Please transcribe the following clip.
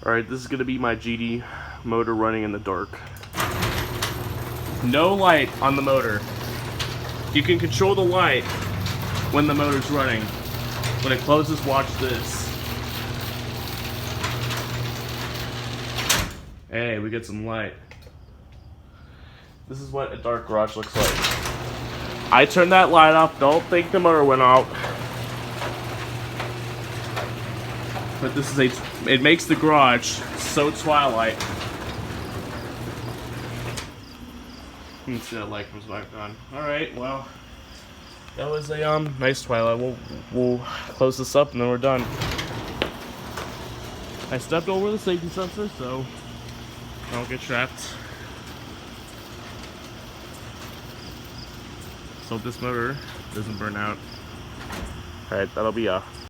Alright, this is going to be my GD motor running in the dark. No light on the motor. You can control the light when the motor's running. When it closes, watch this. Hey, we get some light. This is what a dark garage looks like. I turned that light off. Don't think the motor went out. But this is it makes the garage so twilight. You can see that light comes back on. Alright, well, that was a nice twilight. We'll close this up and then we're done. I stepped over the safety sensor so I don't get trapped. So this motor doesn't burn out. Alright, that'll be